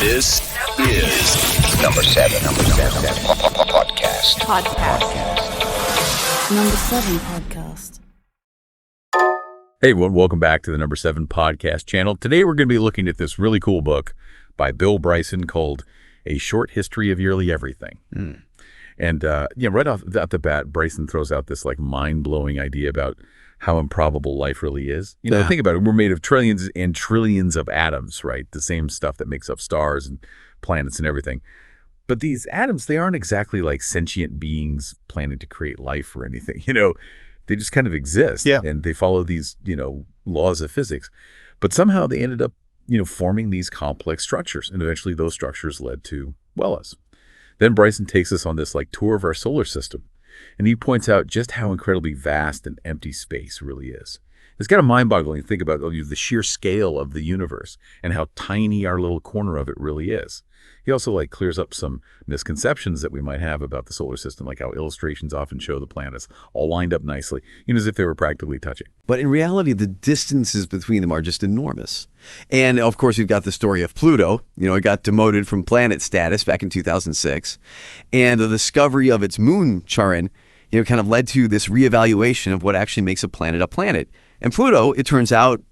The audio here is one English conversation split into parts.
This is number seven podcast. Number 7 podcast. Hey everyone, welcome back to the number 7 podcast channel. Today we're going to be looking at this really cool book by Bill Bryson called A Short History of Yearly Everything. And right off the bat, Bryson throws out this like mind-blowing idea about how improbable life really is. Think about it. We're made of trillions and trillions of atoms, right? The same stuff that makes up stars and planets and everything. But these atoms, they aren't exactly like sentient beings planning to create life or anything. They just kind of exist. And they follow these, laws of physics. But somehow they ended up, forming these complex structures. And eventually those structures led to, us. Then Bryson takes us on this like tour of our solar system. And he points out just how incredibly vast and empty space really is. It's kind of mind-boggling to think about the sheer scale of the universe and how tiny our little corner of it really is. He also clears up some misconceptions that we might have about the solar system, like how illustrations often show the planets all lined up nicely, as if they were practically touching. But in reality, the distances between them are just enormous. And of course, we've got the story of Pluto. It got demoted from planet status back in 2006. And the discovery of its moon, Charon, kind of led to this reevaluation of what actually makes a planet a planet. And Pluto, it turns out,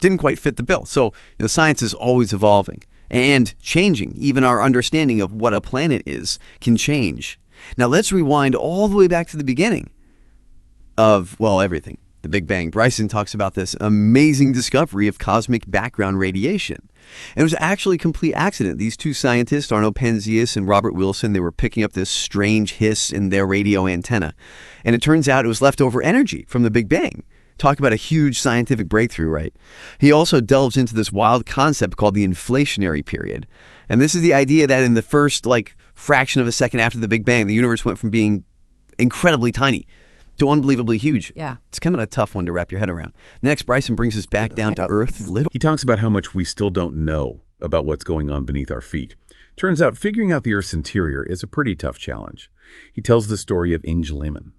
didn't quite fit the bill. So science is always evolving and changing. Even our understanding of what a planet is can change. Now let's rewind all the way back to the beginning of, everything. The Big Bang. Bryson talks about this amazing discovery of cosmic background radiation. And it was actually a complete accident. These two scientists, Arno Penzias and Robert Wilson, they were picking up this strange hiss in their radio antenna. And it turns out it was leftover energy from the Big Bang. Talk about a huge scientific breakthrough, right? He also delves into this wild concept called the inflationary period. And this is the idea that in the first fraction of a second after the Big Bang, the universe went from being incredibly tiny to unbelievably huge. Yeah. It's kind of a tough one to wrap your head around. Next, Bryson brings us back down to Earth. He talks about how much we still don't know about what's going on beneath our feet. Turns out figuring out the Earth's interior is a pretty tough challenge. He tells the story of Inge Lehmann,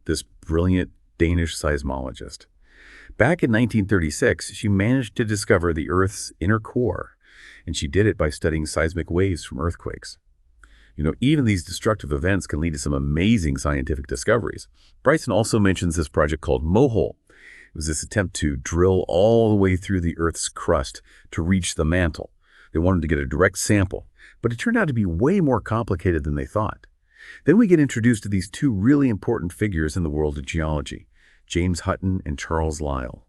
this brilliant Danish seismologist. Back in 1936, she managed to discover the Earth's inner core, and she did it by studying seismic waves from earthquakes. Even these destructive events can lead to some amazing scientific discoveries. Bryson also mentions this project called Mohole. It was this attempt to drill all the way through the Earth's crust to reach the mantle. They wanted to get a direct sample, but it turned out to be way more complicated than they thought. Then we get introduced to these two really important figures in the world of geology, James Hutton and Charles Lyell.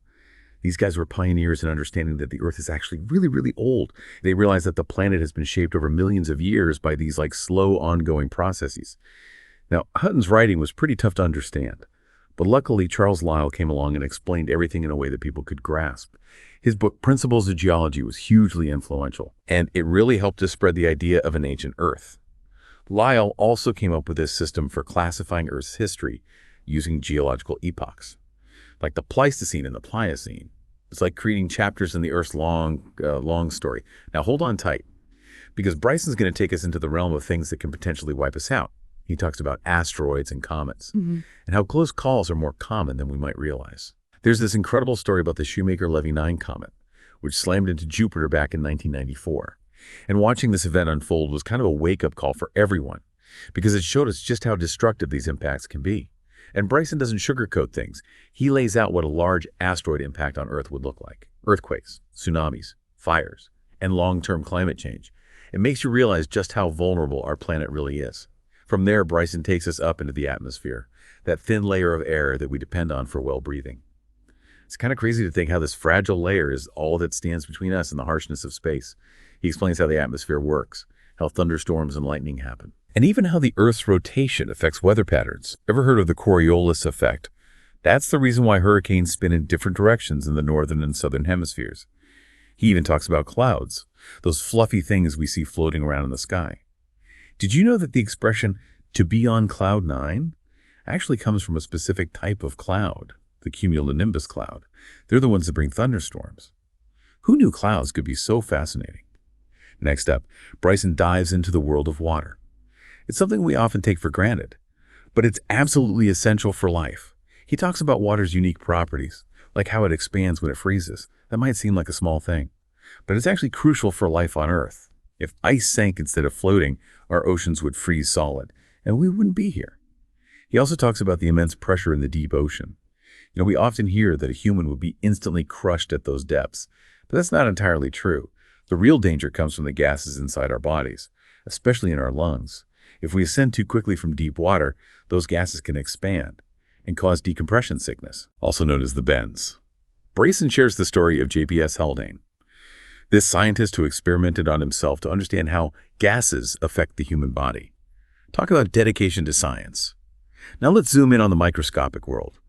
These guys were pioneers in understanding that the Earth is actually really, really old. They realized that the planet has been shaped over millions of years by these slow ongoing processes. Now, Hutton's writing was pretty tough to understand, but luckily Charles Lyell came along and explained everything in a way that people could grasp. His book, Principles of Geology, was hugely influential, and it really helped to spread the idea of an ancient Earth. Lyell also came up with this system for classifying Earth's history using geological epochs, like the Pleistocene and the Pliocene. It's like creating chapters in the Earth's long story. Now hold on tight, because Bryson's going to take us into the realm of things that can potentially wipe us out. He talks about asteroids and comets, and how close calls are more common than we might realize. There's this incredible story about the Shoemaker-Levy 9 comet, which slammed into Jupiter back in 1994. And watching this event unfold was kind of a wake-up call for everyone, because it showed us just how destructive these impacts can be. And Bryson doesn't sugarcoat things. He lays out what a large asteroid impact on Earth would look like. Earthquakes, tsunamis, fires, and long-term climate change. It makes you realize just how vulnerable our planet really is. From there, Bryson takes us up into the atmosphere, that thin layer of air that we depend on for well-breathing. It's kind of crazy to think how this fragile layer is all that stands between us and the harshness of space. He explains how the atmosphere works, how thunderstorms and lightning happen, and even how the Earth's rotation affects weather patterns. Ever heard of the Coriolis effect? That's the reason why hurricanes spin in different directions in the northern and southern hemispheres. He even talks about clouds, those fluffy things we see floating around in the sky. Did you know that the expression, to be on cloud nine, actually comes from a specific type of cloud, the cumulonimbus cloud? They're the ones that bring thunderstorms. Who knew clouds could be so fascinating? Next up, Bryson dives into the world of water. It's something we often take for granted, but it's absolutely essential for life. He talks about water's unique properties, like how it expands when it freezes. That might seem like a small thing, but it's actually crucial for life on Earth. If ice sank instead of floating, our oceans would freeze solid, and we wouldn't be here. He also talks about the immense pressure in the deep ocean. We often hear that a human would be instantly crushed at those depths, but that's not entirely true. The real danger comes from the gases inside our bodies, especially in our lungs. If we ascend too quickly from deep water, those gases can expand and cause decompression sickness, also known as the bends. Bryson shares the story of JPS Haldane, this scientist who experimented on himself to understand how gases affect the human body. Talk about dedication to science. Now let's zoom in on the microscopic world.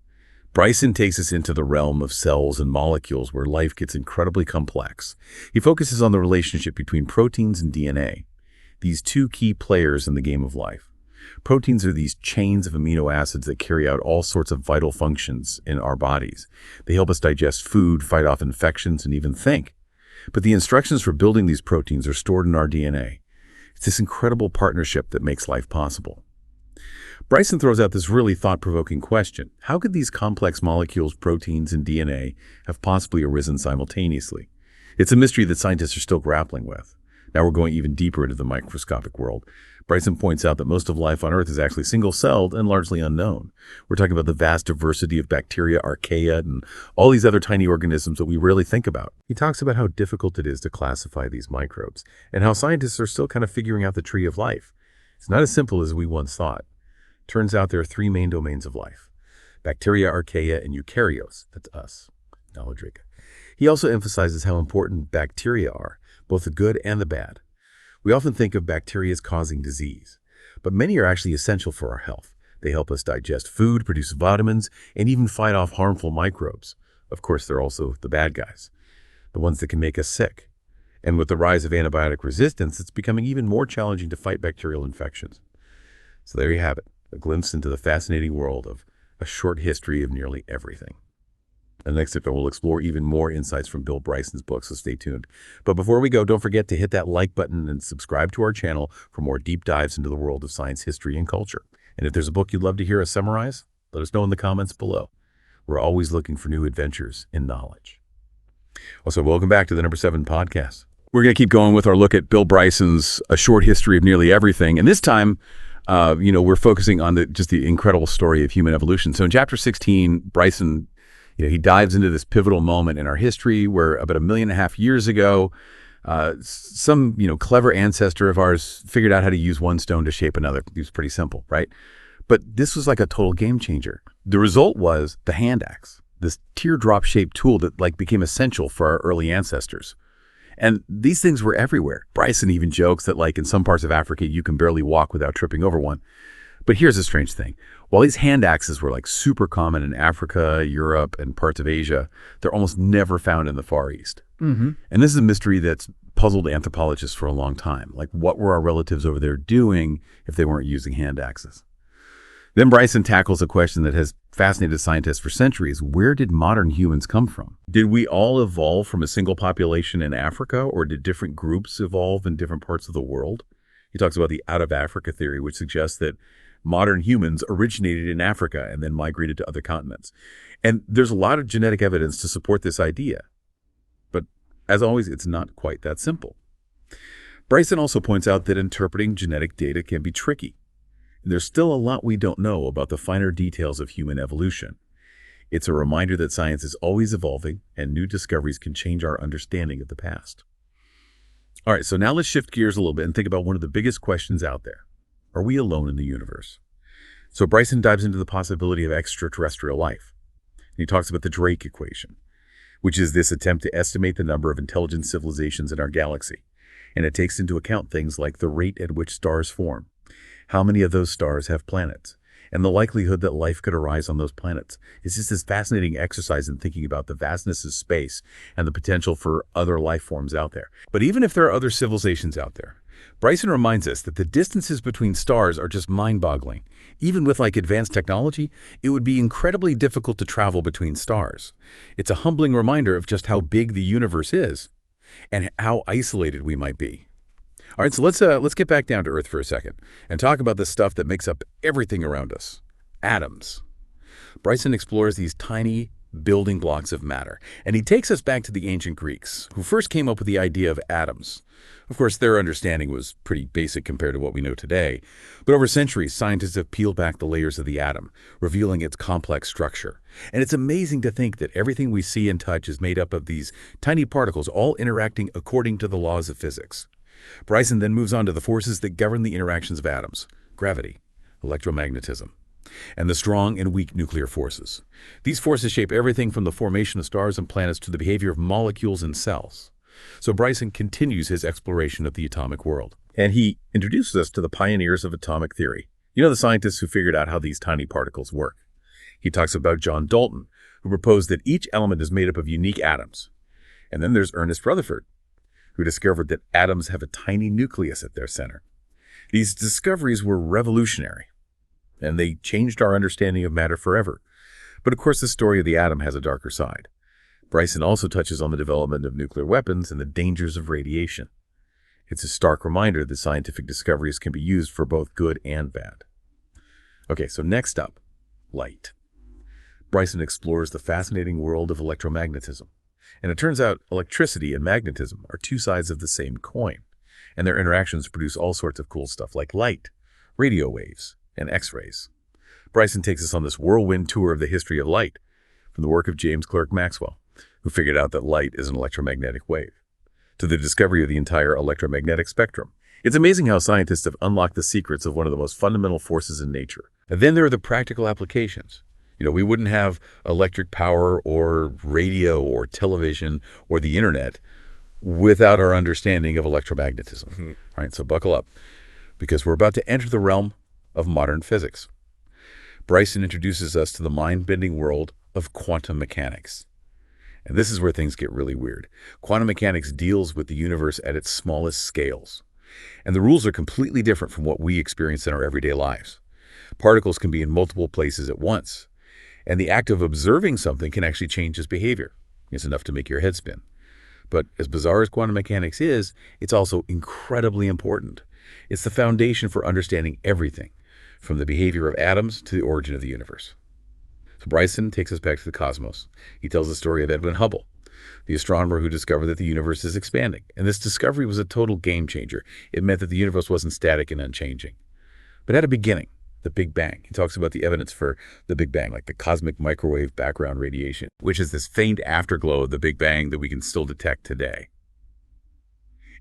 Bryson takes us into the realm of cells and molecules where life gets incredibly complex. He focuses on the relationship between proteins and DNA, these two key players in the game of life. Proteins are these chains of amino acids that carry out all sorts of vital functions in our bodies. They help us digest food, fight off infections, and even think. But the instructions for building these proteins are stored in our DNA. It's this incredible partnership that makes life possible. Bryson throws out this really thought-provoking question. How could these complex molecules, proteins, and DNA have possibly arisen simultaneously? It's a mystery that scientists are still grappling with. Now we're going even deeper into the microscopic world. Bryson points out that most of life on Earth is actually single-celled and largely unknown. We're talking about the vast diversity of bacteria, archaea, and all these other tiny organisms that we rarely think about. He talks about how difficult it is to classify these microbes and how scientists are still kind of figuring out the tree of life. It's not as simple as we once thought. Turns out there are three main domains of life: bacteria, archaea, and eukaryotes. That's us. Knowledge. He also emphasizes how important bacteria are, both the good and the bad. We often think of bacteria as causing disease, but many are actually essential for our health. They help us digest food, produce vitamins, and even fight off harmful microbes. Of course, they're also the bad guys, the ones that can make us sick. And with the rise of antibiotic resistance, it's becoming even more challenging to fight bacterial infections. So there you have it. A glimpse into the fascinating world of a short history of nearly everything. And next episode, we'll explore even more insights from Bill Bryson's book, so stay tuned. But before we go, don't forget to hit that like button and subscribe to our channel for more deep dives into the world of science, history, and culture. And if there's a book you'd love to hear us summarize, let us know in the comments below. We're always looking for new adventures in knowledge. Also, welcome back to the number 7 podcast. We're going to keep going with our look at Bill Bryson's A Short History of Nearly Everything. And this time, we're focusing on just the incredible story of human evolution. So in chapter 16, Bryson, he dives into this pivotal moment in our history where about 1.5 million years ago, some clever ancestor of ours figured out how to use one stone to shape another. It was pretty simple, right? But this was like a total game changer. The result was the hand axe, this teardrop-shaped tool that became essential for our early ancestors. And these things were everywhere. Bryson even jokes that in some parts of Africa, you can barely walk without tripping over one. But here's a strange thing. While these hand axes were super common in Africa, Europe, and parts of Asia, they're almost never found in the Far East. Mm-hmm. And this is a mystery that's puzzled anthropologists for a long time. What were our relatives over there doing if they weren't using hand axes? Then Bryson tackles a question that has fascinated scientists for centuries. Where did modern humans come from? Did we all evolve from a single population in Africa, or did different groups evolve in different parts of the world? He talks about the out-of-Africa theory, which suggests that modern humans originated in Africa and then migrated to other continents. And there's a lot of genetic evidence to support this idea. But as always, it's not quite that simple. Bryson also points out that interpreting genetic data can be tricky. There's still a lot we don't know about the finer details of human evolution. It's a reminder that science is always evolving and new discoveries can change our understanding of the past. All right, so now let's shift gears a little bit and think about one of the biggest questions out there. Are we alone in the universe? So Bryson dives into the possibility of extraterrestrial life. He talks about the Drake equation, which is this attempt to estimate the number of intelligent civilizations in our galaxy. And it takes into account things like the rate at which stars form, how many of those stars have planets, and the likelihood that life could arise on those planets. It's just this fascinating exercise in thinking about the vastness of space and the potential for other life forms out there. But even if there are other civilizations out there, Bryson reminds us that the distances between stars are just mind-boggling. Even with advanced technology, it would be incredibly difficult to travel between stars. It's a humbling reminder of just how big the universe is and how isolated we might be. All right, so let's get back down to Earth for a second and talk about the stuff that makes up everything around us, atoms. Bryson explores these tiny, building blocks of matter. And he takes us back to the ancient Greeks, who first came up with the idea of atoms. Of course, their understanding was pretty basic compared to what we know today. But over centuries, scientists have peeled back the layers of the atom, revealing its complex structure. And it's amazing to think that everything we see and touch is made up of these tiny particles, all interacting according to the laws of physics. Bryson then moves on to the forces that govern the interactions of atoms: gravity, electromagnetism, and the strong and weak nuclear forces. These forces shape everything from the formation of stars and planets to the behavior of molecules and cells. So Bryson continues his exploration of the atomic world. And he introduces us to the pioneers of atomic theory. You know, the scientists who figured out how these tiny particles work. He talks about John Dalton, who proposed that each element is made up of unique atoms. And then there's Ernest Rutherford, who discovered that atoms have a tiny nucleus at their center. These discoveries were revolutionary, and they changed our understanding of matter forever. But of course, the story of the atom has a darker side. Bryson also touches on the development of nuclear weapons and the dangers of radiation. It's a stark reminder that scientific discoveries can be used for both good and bad. Okay, so next up, light. Bryson explores the fascinating world of electromagnetism. And it turns out electricity and magnetism are two sides of the same coin, and their interactions produce all sorts of cool stuff like light, radio waves, and X-rays. Bryson takes us on this whirlwind tour of the history of light, from the work of James Clerk Maxwell, who figured out that light is an electromagnetic wave, to the discovery of the entire electromagnetic spectrum. It's amazing how scientists have unlocked the secrets of one of the most fundamental forces in nature. And then there are the practical applications. You know, we wouldn't have electric power or radio or television or the internet without our understanding of electromagnetism. All right, so buckle up, because we're about to enter the realm of modern physics. Bryson introduces us to the mind-bending world of quantum mechanics. And this is where things get really weird. Quantum mechanics deals with the universe at its smallest scales. And the rules are completely different from what we experience in our everyday lives. Particles can be in multiple places at once. And the act of observing something can actually change its behavior. It's enough to make your head spin. But as bizarre as quantum mechanics is, it's also incredibly important. It's the foundation for understanding everything, from the behavior of atoms to the origin of the universe. So Bryson takes us back to the cosmos. He tells the story of Edwin Hubble, the astronomer who discovered that the universe is expanding. And this discovery was a total game changer. It meant that the universe wasn't static and unchanging, but had a beginning, the Big Bang. He talks about the evidence for the Big Bang, like the cosmic microwave background radiation, which is this faint afterglow of the Big Bang that we can still detect today.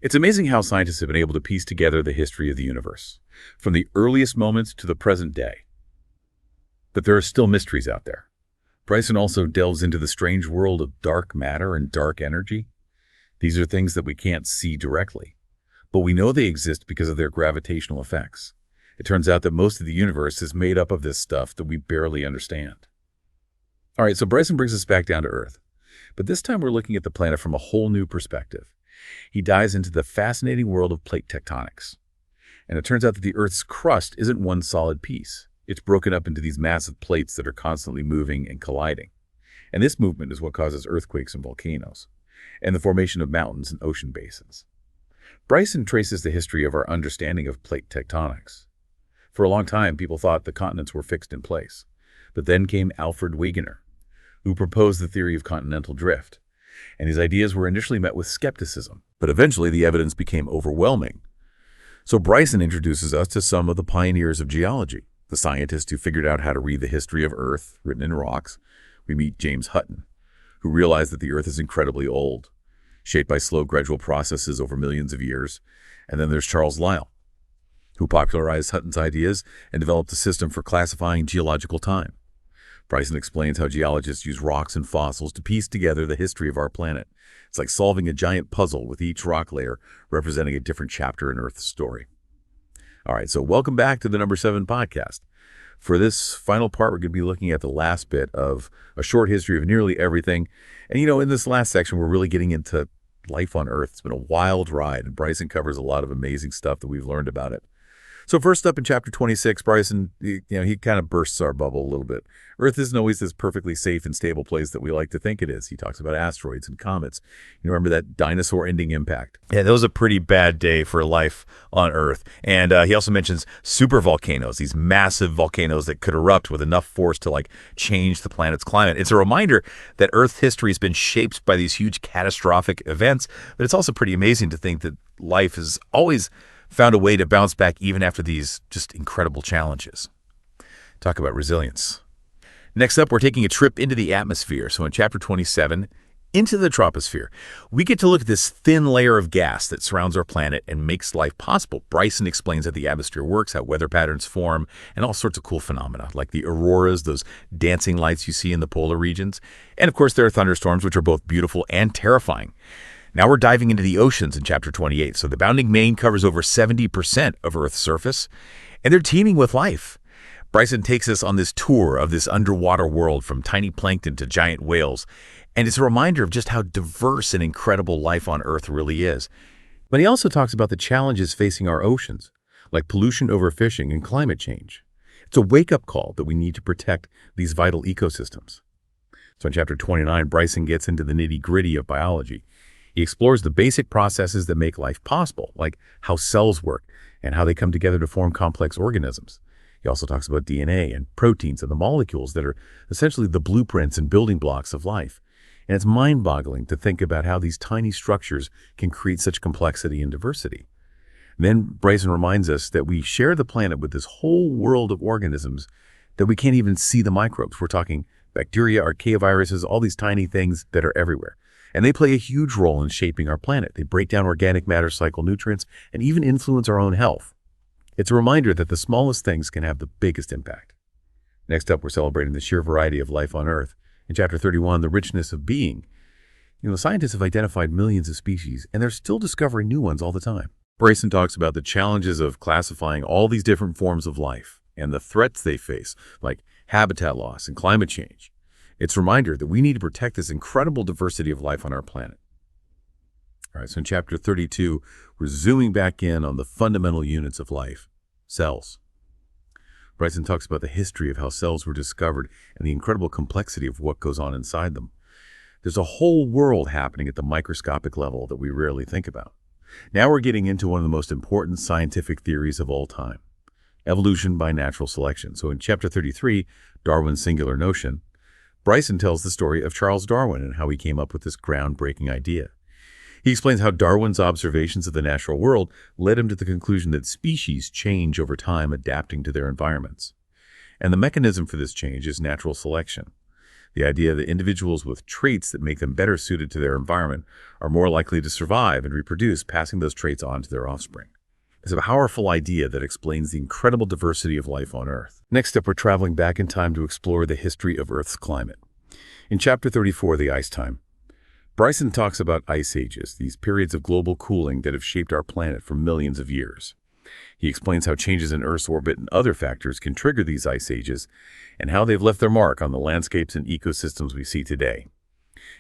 It's amazing how scientists have been able to piece together the history of the universe, from the earliest moments to the present day. But there are still mysteries out there. Bryson also delves into the strange world of dark matter and dark energy. These are things that we can't see directly, but we know they exist because of their gravitational effects. It turns out that most of the universe is made up of this stuff that we barely understand. All right, so Bryson brings us back down to Earth, but this time we're looking at the planet from a whole new perspective. He dives into the fascinating world of plate tectonics. And it turns out that the Earth's crust isn't one solid piece. It's broken up into these massive plates that are constantly moving and colliding. And this movement is what causes earthquakes and volcanoes, and the formation of mountains and ocean basins. Bryson traces the history of our understanding of plate tectonics. For a long time, people thought the continents were fixed in place. But then came Alfred Wegener, who proposed the theory of continental drift. And his ideas were initially met with skepticism, but eventually the evidence became overwhelming. So Bryson introduces us to some of the pioneers of geology, the scientists who figured out how to read the history of Earth written in rocks. We meet James Hutton, who realized that the Earth is incredibly old, shaped by slow, gradual processes over millions of years. And then there's Charles Lyell, who popularized Hutton's ideas and developed a system for classifying geological time. Bryson explains how geologists use rocks and fossils to piece together the history of our planet. It's like solving a giant puzzle with each rock layer representing a different chapter in Earth's story. All right, so welcome back to the Number 7 podcast. For this final part, we're going to be looking at the last bit of a short history of nearly everything. And, in this last section, we're really getting into life on Earth. It's been a wild ride, and Bryson covers a lot of amazing stuff that we've learned about it. So first up in chapter 26, Bryson, he kind of bursts our bubble a little bit. Earth isn't always this perfectly safe and stable place that we like to think it is. He talks about asteroids and comets. You remember that dinosaur-ending impact? Yeah, that was a pretty bad day for life on Earth. And he also mentions supervolcanoes, these massive volcanoes that could erupt with enough force to change the planet's climate. It's a reminder that Earth's history has been shaped by these huge catastrophic events, but it's also pretty amazing to think that life has always found a way to bounce back even after these just incredible challenges. Talk about resilience. Next up, we're taking a trip into the atmosphere. So in chapter 27, into the troposphere, we get to look at this thin layer of gas that surrounds our planet and makes life possible. Bryson explains how the atmosphere works, how weather patterns form, and all sorts of cool phenomena, like the auroras, those dancing lights you see in the polar regions. And of course, there are thunderstorms, which are both beautiful and terrifying. Now we're diving into the oceans in chapter 28. So the bounding main covers over 70% of Earth's surface, and they're teeming with life. Bryson takes us on this tour of this underwater world from tiny plankton to giant whales, and it's a reminder of just how diverse and incredible life on Earth really is. But he also talks about the challenges facing our oceans, like pollution, overfishing, and climate change. It's a wake-up call that we need to protect these vital ecosystems. So in chapter 29, Bryson gets into the nitty-gritty of biology. He explores the basic processes that make life possible, like how cells work and how they come together to form complex organisms. He also talks about DNA and proteins and the molecules that are essentially the blueprints and building blocks of life. And it's mind-boggling to think about how these tiny structures can create such complexity and diversity. And then Bryson reminds us that we share the planet with this whole world of organisms that we can't even see the microbes. We're talking bacteria, archaeoviruses, all these tiny things that are everywhere. And they play a huge role in shaping our planet. They break down organic matter, cycle nutrients, and even influence our own health. It's a reminder that the smallest things can have the biggest impact. Next up, we're celebrating the sheer variety of life on Earth. In chapter 31, the richness of being. Scientists have identified millions of species, and they're still discovering new ones all the time. Bryson talks about the challenges of classifying all these different forms of life and the threats they face, like habitat loss and climate change. It's a reminder that we need to protect this incredible diversity of life on our planet. All right, so in chapter 32, we're zooming back in on the fundamental units of life, cells. Bryson talks about the history of how cells were discovered and the incredible complexity of what goes on inside them. There's a whole world happening at the microscopic level that we rarely think about. Now we're getting into one of the most important scientific theories of all time, evolution by natural selection. So in chapter 33, Darwin's singular notion, Bryson tells the story of Charles Darwin and how he came up with this groundbreaking idea. He explains how Darwin's observations of the natural world led him to the conclusion that species change over time, adapting to their environments. And the mechanism for this change is natural selection. The idea that individuals with traits that make them better suited to their environment are more likely to survive and reproduce, passing those traits on to their offspring. It's a powerful idea that explains the incredible diversity of life on Earth. Next up, we're traveling back in time to explore the history of Earth's climate. In chapter 34, the ice time, Bryson talks about ice ages, these periods of global cooling that have shaped our planet for millions of years. He explains how changes in Earth's orbit and other factors can trigger these ice ages and how they've left their mark on the landscapes and ecosystems we see today.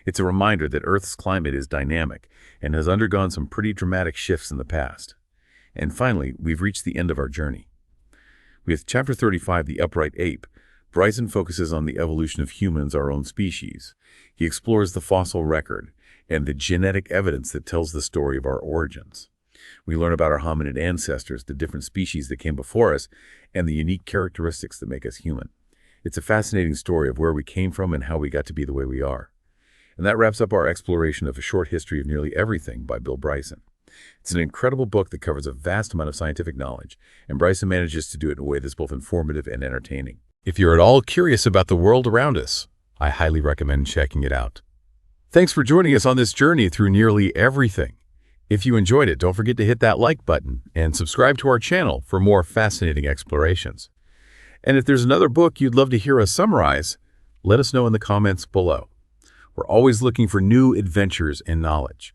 It's a reminder that Earth's climate is dynamic and has undergone some pretty dramatic shifts in the past. And finally, we've reached the end of our journey. With chapter 35, The Upright Ape, Bryson focuses on the evolution of humans, our own species. He explores the fossil record and the genetic evidence that tells the story of our origins. We learn about our hominid ancestors, the different species that came before us, and the unique characteristics that make us human. It's a fascinating story of where we came from and how we got to be the way we are. And that wraps up our exploration of A Short History of Nearly Everything by Bill Bryson. It's an incredible book that covers a vast amount of scientific knowledge, and Bryson manages to do it in a way that's both informative and entertaining. If you're at all curious about the world around us, I highly recommend checking it out. Thanks for joining us on this journey through nearly everything. If you enjoyed it, don't forget to hit that like button and subscribe to our channel for more fascinating explorations. And if there's another book you'd love to hear us summarize, let us know in the comments below. We're always looking for new adventures and knowledge.